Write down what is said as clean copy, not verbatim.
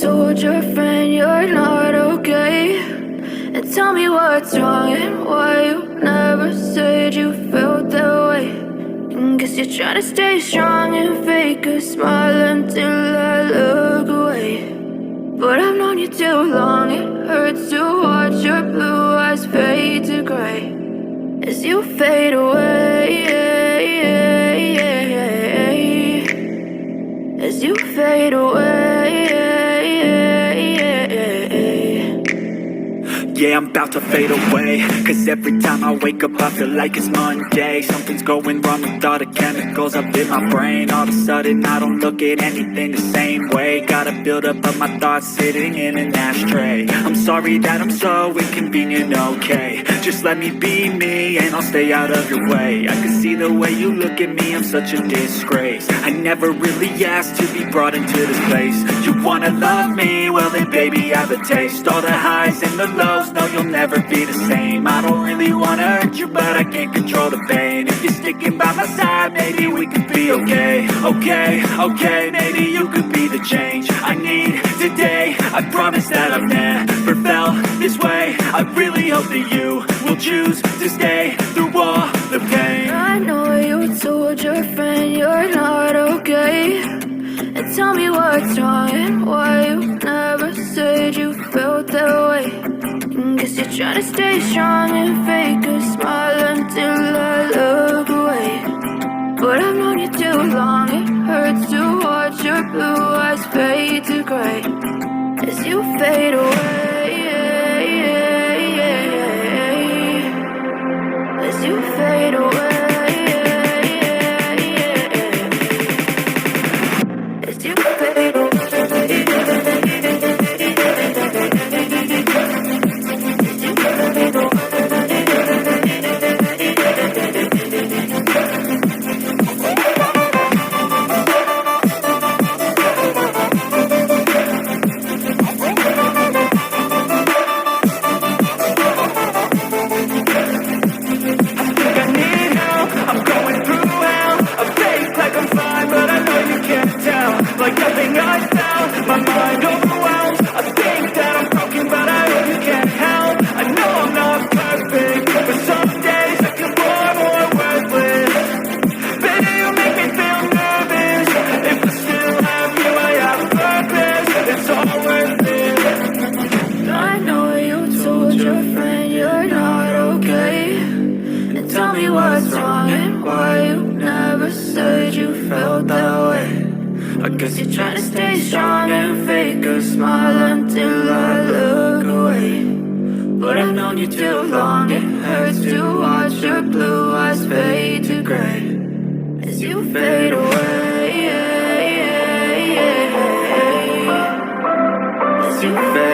told your friend you're not okay? And tell me what's wrong and why you never said you felt that way. And guess you're trying to stay strong and fake a smile until I look away. But I've known you too long, it hurts to watch your blue eyes fade to gray as you fade away, as you fade away. Yeah, I'm about to fade away, cause every time I wake up I feel like it's Monday. Something's going wrong with all the chemicals up in my brain. All of a sudden I don't look at anything the same way. Got a buildup of my thoughts sitting in an ashtray. I'm sorry that I'm so inconvenient, okay? Just let me be me and I'll stay out of your way. I can see the way you look at me, I'm such a disgrace. I never really asked to be brought into this place. You wanna love me? Well then baby I have a taste. All the highs and the lows, no you'll never be the same. I don't really wanna hurt you but I can't control the pain. If you're sticking by my side, maybe we could be okay. Okay, maybe you could be the change I need today. I promise that I've never felt this way. I really hope that you will choose to stay through all the pain. I know you told your friend you're not okay. And tell me what's wrong and why you never said you felt that way. And guess you're trying to stay strong and fake a smile until I look away. But I've known you too long, it hurts to watch your blue eyes fade to gray as you fade away, as you fade away. Like nothing I found, my mind overwhelmed. I think that I'm broken, but I really can't help. I know I'm not perfect, but some days I feel more worthless. Baby, you make me feel nervous. If I still have you, I have a purpose. It's all worth it. I know you told your friend you're not okay. And tell me what's wrong and why you never said you felt that way. I guess you're trying to stay strong and fake a smile until I look away. But I've known you too long, it hurts to watch your blue eyes fade to gray as you fade away, as you fade